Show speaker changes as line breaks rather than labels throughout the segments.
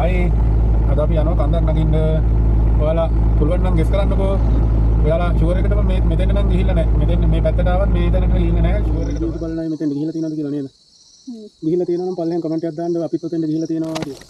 හයි අද අපි යනවා කන්දක් නගින්න. ඔයාලා පුළුවන් නම් ගෙස් කරන්නකෝ. ඔයාලා ෂුවර් එකටම මෙතෙන් නම් ගිහිල්ලා නැහැ. මෙතෙන් මේ පැත්තට ආවත් මේ තැනට ගිහිල්ලා නැහැ. ෂුවර් එකට බලන්නයි මෙතෙන් ගිහිල්ලා තියෙනවද කියලා නේද? ගිහිල්ලා තියෙනවා නම් පල්ලෙන් කමෙන්ට් එකක් දාන්න අපිත් ඔතෙන්ට ගිහිල්ලා තියෙනවා කියලා.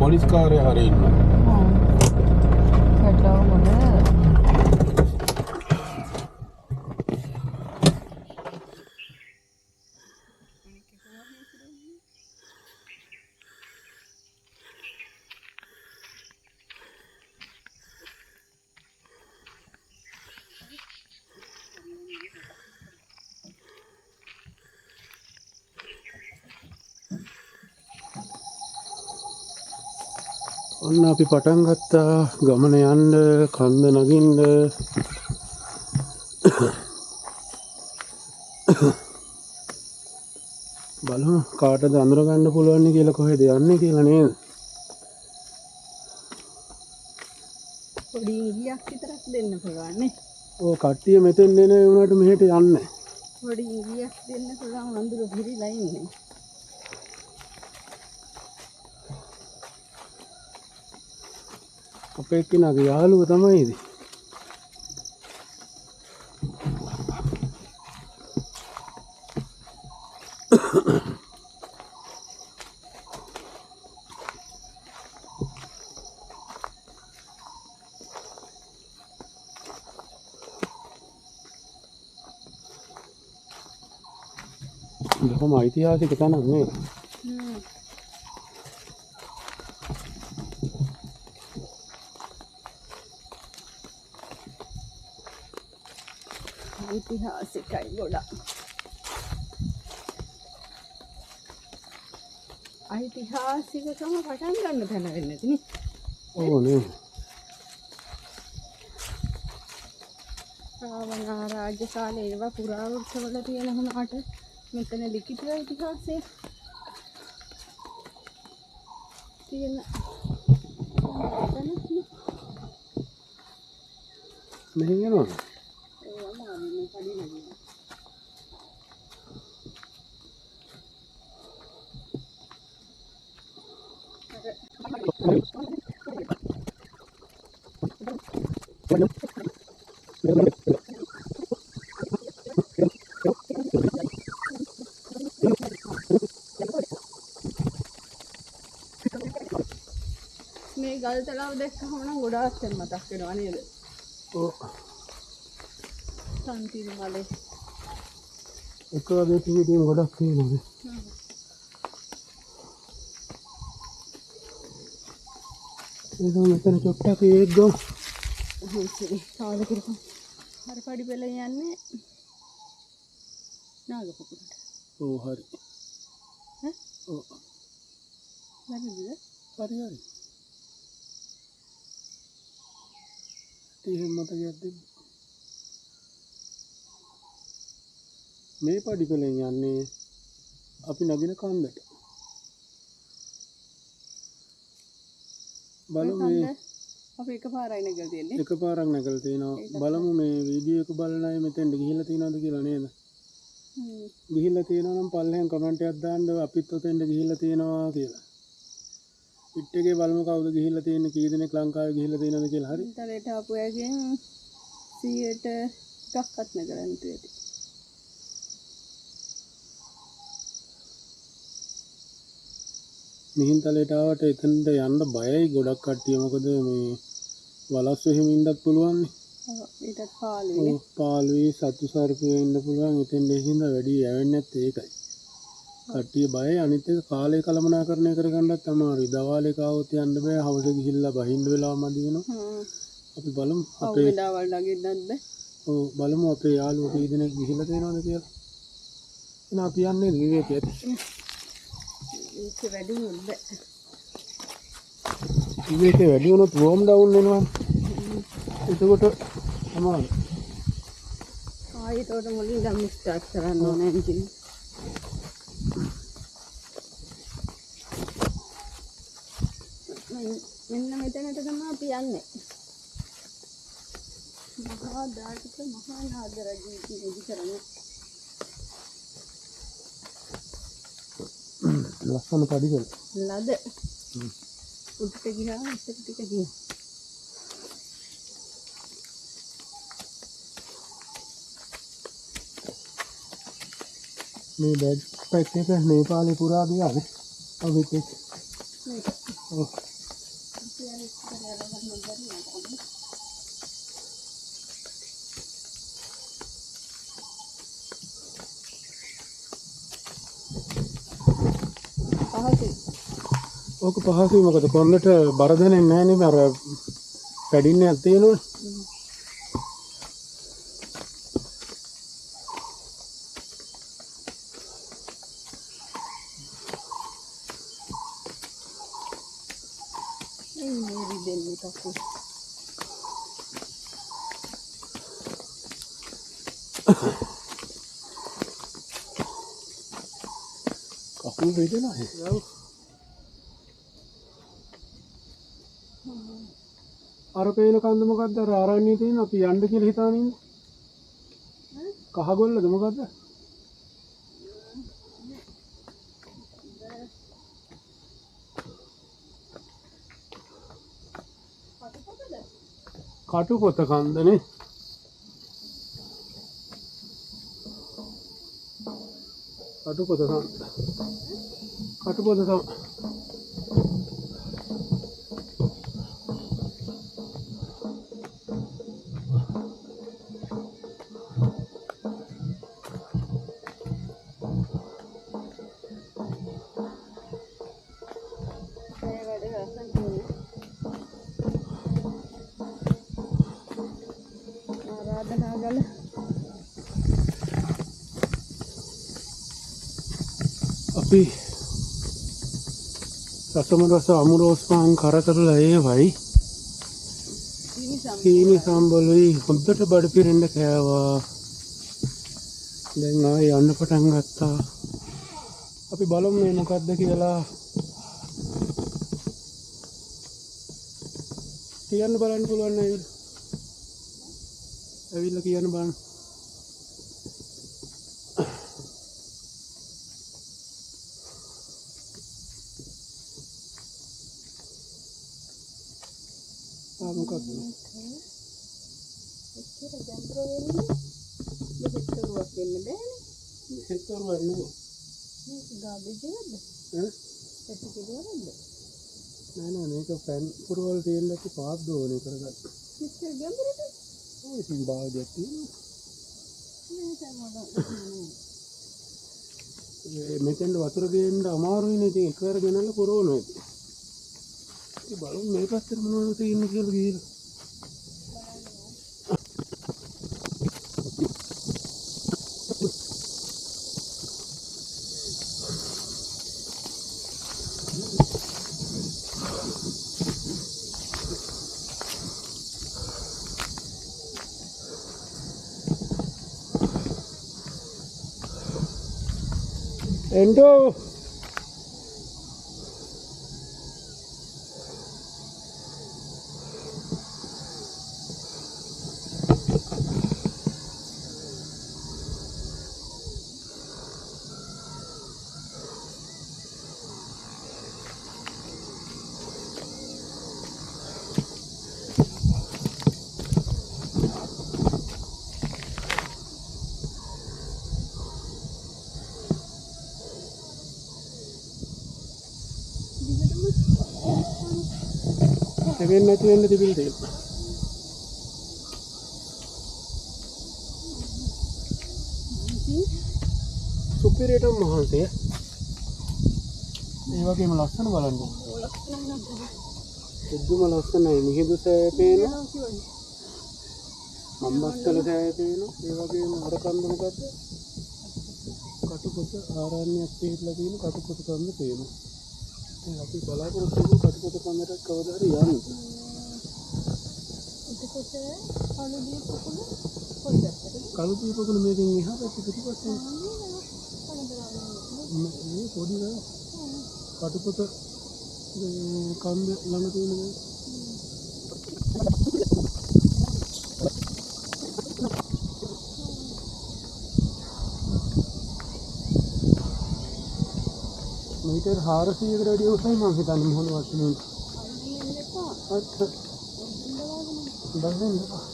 पोलिस कार है हरे इनमें ඔන්න අපි පටන් ගත්තා ගමන යන්න කන්ද නගින්න. බලමු කාටද අඳුර ගන්න පුළුවන් කියලා කොහෙද යන්නේ කියලා නේද?
පොඩි ඉඟියක් විතරක් දෙන්න පුළුවන් නේ.
ඔව් කට්ටිය මෙතෙන් එන උනාට මෙහෙට යන්නේ.
පොඩි ඉඟියක් දෙන්න පුළුවන් අඳුර පිරීලා ඉන්නේ.
අපේ එක්කෙනාගේ යාළුව තමයි ඉතින්. බොහොම ඓතිහාසික තැනක් නේ.
ඓතිහාසිකයි ගොඩක්. ඓතිහාසිකකම පටන් ගන්න තැන වෙන්නේ නැතිනේ.
ඔව් නේ.
රාවණ රාජ්‍ය කාලේ ඒවා පුරාවෘත්තවල තියෙන වුණාට මෙතන ලිඛිත ඉතිහාසය තියෙන
මෙහෙන් යනවද?
මේ ගල් තලාව දැක්කම නම් ගොඩාක් තැන් මතක් වෙනවා නේද?
ඔව්.
සම්පීර මලේ.
එක වගේ තියෙන ගොඩක් තියෙනවා. ඒක මෙතන චොට්ටක් ඒක ගෝ.
කාලෙ කරපන්. අර පඩි පෙළ යන්නේ නාගපොකුරට.
ඔව් හරි.
ඈ?
ඔව්.
හරිද?
හරි. එහෙම මතකයක් දෙන්න. මේ පඩි පෙළෙන් යන්නේ අපි නගින කන්දට. බලමු මේ
අපි එකපාරයි නැගලා තියෙන්නේ.
එකපාරක් නැගලා තිනවා. බලමු මේ වීඩියෝ එක බලන අය මෙතෙන්ට ගිහිල්ලා තියෙනවද කියලා නේද? ගිහිල්ලා තියෙනවා නම් පල්ලෙන් කමෙන්ට් එකක් දාන්න අපිත් ඔතෙන්ට ගිහිල්ලා තියෙනවා කියලා. පිට් එකේ බලමු කවුද ගිහිල්ලා තියෙන්නේ, කී දෙනෙක් ලංකාවේ ගිහිල්ලා තියෙනවද කියලා. හරි.
ඉන්ටර්නෙට් ආපු අයගෙන් 100ට එකක්වත් නැගලා නැති ඇති.
මිහින්තලයට ආවට එතනට යන්න බයයි ගොඩක් කට්ටිය. මොකද මේ වලස්සු එහෙම ඉන්නත් පුළුවන් නේ.
ඔව් ඊටත් පාළුවේ.
පාළුවේ සතු සර්පය ඉන්න පුළුවන්. එතෙන් දෙහිඳ වැඩි යවෙන්නේ නැත්තේ ඒකයි. කට්ටිය බයයි. අනිත් එක කාලේ කළමනාකරණය කරගන්නත් අමාරුයි. දවාලේ කාවොත් යන්න බෑ. හවස ගිහිල්ලා බහින්න වෙලාව මදි වෙනවා. අපි බලමු අපේ
වෙලාවල් නගින්නත් බෑ.
ඔව් බලමු අපේ යාළුවෝ කී දෙනෙක් ගිහිල්ලා තියෙනවද කියලා. එහෙනම් අපි යන්නේ විවේකයට.
ඒක වැඩි වුණොත් බෑ.
විවේකේ වැඩි වුණොත් වෝම් ඩවුන් වෙනවා. එතකොට අමාරුයි.
ආයෙත් උඩ මුලින් ඉඳන් ස්ටාර්ට් කරන්න ඕනේ එන්ජින්. මෙන්න මෙතනට තමයි අපි යන්නේ. මහා දායක මහා නාදරජී ඉදි කරන්නේ.
ලස්සන පඩිවල.
ලද. උඩට ගියාම ඉස්සර ටික ගියා.
මේ බෑග් පැක් එක නේපාලේ පුරා ගියානේ. අපිත් එක්ක.
මේක.
ඔව්. ඕක පහසුයි මොකද කොන්නට බර දැනෙන්නේ නැහැ නේ අර පැඩින්නයක් තියෙනවනේ. කකුල් වේදනා හැ. අර පේන කන්ද මොකද්ද? අර ආරණ්‍යයේ තියෙන අපි යන්න කියලා හිතාන ඉන්නේ. කහගොල්ලද මොකද්ද? කටුපොත කන්දනේ. කටුපොත කන්ද. කටුපොත තමයි. අපි රසම රස අමුරෝස් පාන් කර කරලා ඒවයි සීනි සම්බලුයි හොඳට බඩ පිරෙන්න කෑවා. දැන් ආයෙ යන්න පටන් ගත්තා. අපි බලමු මේ මොකද්ද කියලා. කියන්න බලන්න පුළුවන් නේද? ඇවිල්ලා කියන්න බලන්න. මොකක්ද?
එච්චර ගැඹුරු වෙන්නේ දෙහෙක්ටරුවක් වෙන්න බෑනේ.
දෙහෙක්ටරුවක් නෙවෙයි.
මේක ගාබේජ් එකක්ද? ඒක කිව්වද?
නෑ මේක පැන් පුරවල් තියෙන නැති පාත් දෝනේ කරගන්න.
මෙච්චර ගැඹුරද?
ඔය ඉතින් බාගයක් තියෙනවා. මෙතෙන්ට වතුර ගේන්න අමාරුයිනේ. ඉතින් එකවර ගෙනල්ලා පුරවනවා. ඉතින් බලමු මේ පැත්තට මොනවද තියෙන්නේ කියලා ගිහලා. Endo. Seven නැති වෙන්න තිබිලා තියෙනවා. සුපිරියටම මහන්සිය. ඒ වගේම ලස්සන බලන්න.
ලස්සන නේද?
එද්දුම ලස්සනයි. මිහිඳු සෑය පේනවා.
කිව්වනේ.
අම්බස්කල සෑය පේනවා. ඒ වගේම අර කන්ද මොකද්ද? කටුපොත ආරණ්‍යයක් පිහිටලා තියෙන කටුපොත කන්ද පේනවා. ඉතින් අපි බලාපොරොත්තු වෙමු කටුපොත කන්දට කවදා හරි යන්න.
එතකොට කළුදිය පොකුණ කොයිද?
කළුදිය පොකුණ මේකෙන් එහා පැත්තේ පිටිපස්සේ මේ පොඩි නේද? කටුපොත කන්ද ළඟ තියෙන මේ මීටර් 400කට වැඩි උසයි මම හිතන්නේ මොහොන වශයෙන්. අත් බඳින්න එපා.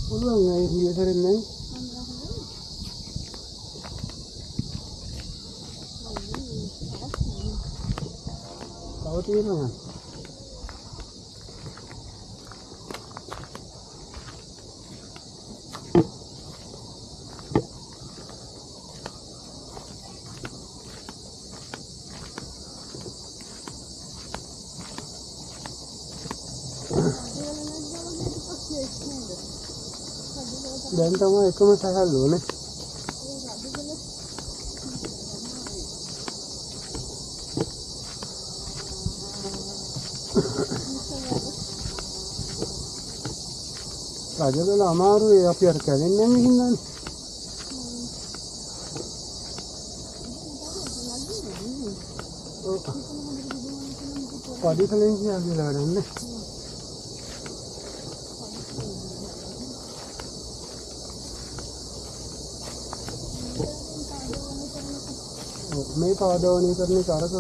පුළුවන් නෑ ඉතින් නෑ. තව තියෙනවා. දැන් තමයි එකම සැහැල්ලුවනේ. රජගල අමාරුයි අපි අර කැලෙන්නේ නැහැ හින්දානේ. පඩි කලින් කියලා වැඩන්නේ. මේ පාදවණී කරන්නේ කරක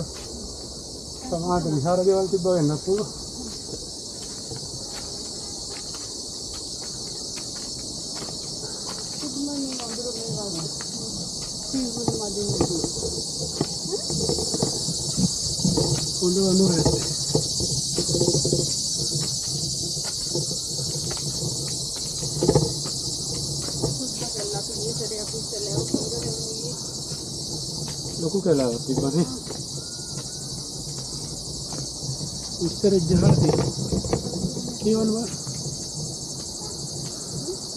සමාජ විහාර දේවල් තිබ්බ වෙන්නත් පුළුවන්. හොඳ වඳුර ඇත්තේ. ලොකු කලාවක් තිබ්බනේ. ඉස්තර ජහලා තියෙනවා. කියවන්න බෑ.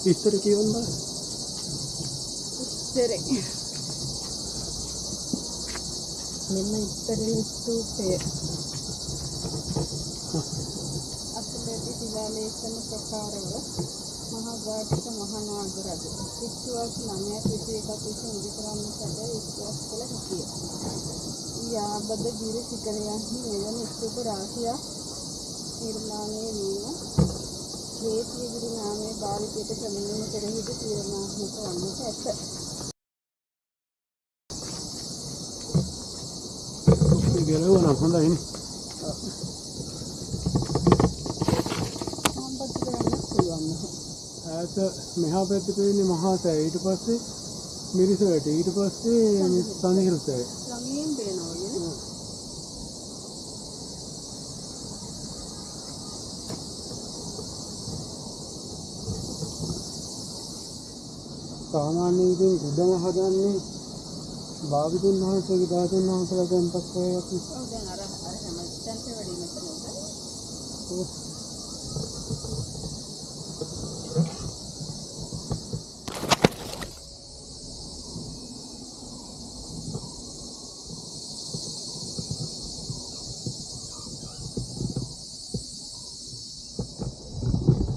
ඉස්තර කියවන්න බෑ.
ඉස්තරේ. මෙන්න ඉස්තරේ ස්තූපය. අසලදී ශිලාලේඛන ප්‍රකාරව මහා ජාතික මහා නාග රජු විශ්වාස 9 පිටේකට විසින් ඉදිකරන්න සැද විශ්වාස කළ හැකිය. යාබද ගිරි සිකරයන්හි මෙවැනි ස්තූප රාශියක් නිර්මාණය වීම හේතියගිරි නාමයේ භාවිතයට පැමිණීම කෙරෙහිද තීරණාත්මක වන්නට ඇත.
ගලවන හොඳයිනේ.
සම්පත් කරන්න පුළුවන්.
ඈත මෙහා පැත්තේ පේන්නේ මහා සෑය. ඊට පස්සේ මිරිසවැට. ඊට පස්සේ සඳහිරු සෑය.
ළඟින් පේනවා වගේ.
සාමාන්‍යයෙන් ඉතින් ගුඩම හදන්නේ භාගතුන් වහන්සේගේ ධාතුන් වහන්සේලා දැන්පත් කරේ අපි.
ඔව් දැන් අර හැම තැනට වැඩි මෙතනද?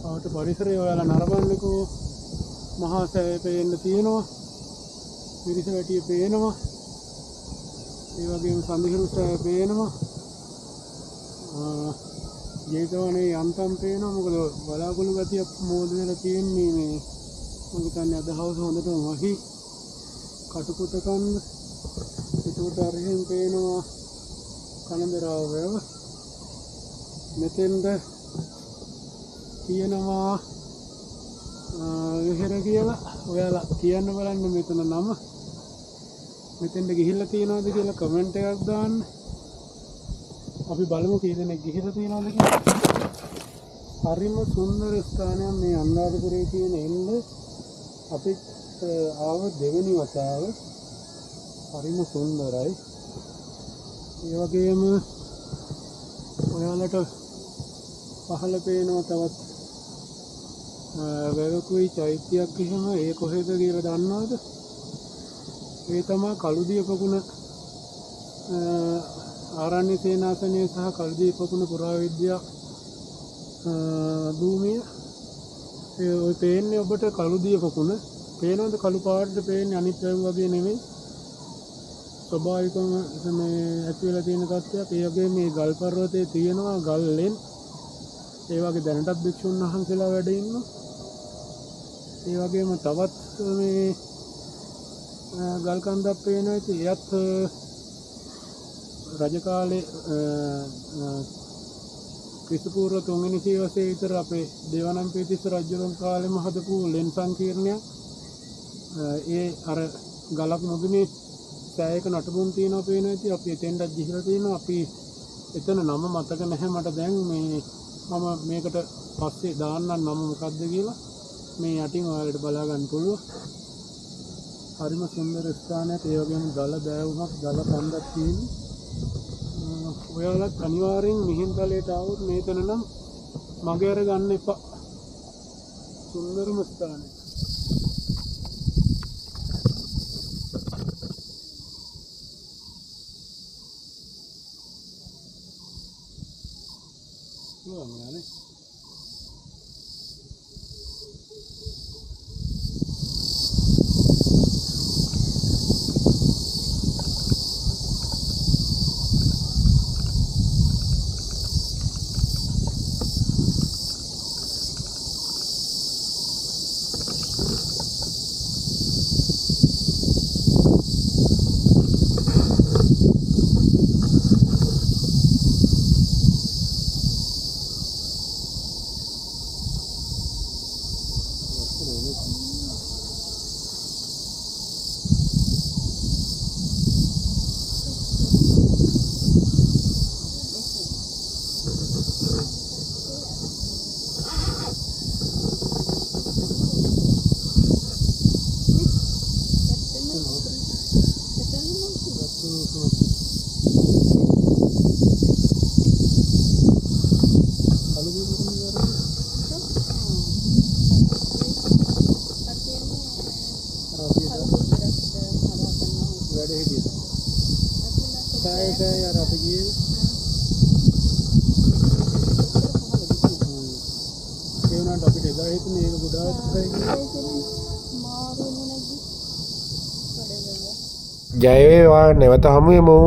ආවට පරිසරය ඔයාලා නරඹන්නකෝ. මහා සෑය පේන්න තියෙනවා. මිරිසවැටිය පේනවා. ඒ වගේම සඳහිරු සෑය පේනවා. ජේතවනේ යන්තම් පේනවා. මොකද බලාකුළු ගතියක් මෝද වෙලා තියෙන්නේ මේ මම හිතන්නේ අද හවස හොඳටම වහි කටුපොත කන්ද. ඒකට අරහෙන් පේනවා කනදරාව වැව. මෙතෙන්ද තියෙනවා විහෙර කියලා. ඔයාලා කියන්න බලන්න මෙතන නම. මෙතෙන්ද ගිහිල්ලා තියනවද කියලා කමෙන්ට් එකක් දාන්න. අපි බලමු කී දෙනෙක් ගිහිලා තියෙනවද කියලා. හරිම සුන්දර ස්ථානයක් මේ අනුරාධපුරයේ තියෙන එන්න අපි ආව දෙවෙනි වතාව. හරිම සුන්දරයි. ඒ වගේම ඔයාලට පහළ පේනවා තවත් වැවකුයි චෛත්‍යයක් එහෙම. ඒ කොහෙද කියලා දන්නවද? ඒ තමයි කළුදිය පොකුණ ආරණ්‍ය සේනාසනය සහ කළුදිය පොකුණ පුරාවිද්‍යා භූමිය. ඔය පේන්නේ ඔබට කළුදිය පොකුණ. පේනවද කළු පාටට පේන්නේ? අනිත් වැව් වගේ නෙමෙයි. ස්වභාවිකවම මේ ඇති වෙලා තියෙන තත්ත්වයක්. ඒ වගේ මේ ගල් පර්වතයේ තියෙනවා ගල් ලෙන්. ඒ වගේ දැනටත් භික්ෂුන් වහන්සේලා වැඩ ඉන්නවා. ඒ වගේම තවත් මේ ගල් කන්දක් පේනවා. ඉතින් එයත් රජ කාලේ ක්‍රිස්තු පූර්ව 3 වෙනි සියවසේ විතර අපේ දේවානම්පියතිස්ස රජුන් කාලෙම හදපු ලෙන් සංකීර්ණයක්. ඒ අර ගලක් මුදුනේ සෑයක නටබුන් තියෙනවා පේනවා. ඉතින් අපි එතෙන්ටත් ගිහිලා තියෙනවා. අපි එතන නම මතක නැහැ මට දැන්. මේ මම මේකට පස්සේ දාන්නම් නම මොකක්ද කියලා. මේ යටින් ඔයාලට බලා ගන්න පුළුවන්. හරිම සුන්දර ස්ථානයක්. ඒ වගේම ගල දෑවුමක් ගල කන්දක් තියෙනවා. ඔයාලත් අනිවාර්යෙන් මිහින්තලයට ආවොත් මේතන නම් මගේ අර ගන්න එපා. සුන්දරම ස්ථානයක්. නේ
ජය වේවා නැවත හමු වෙමු.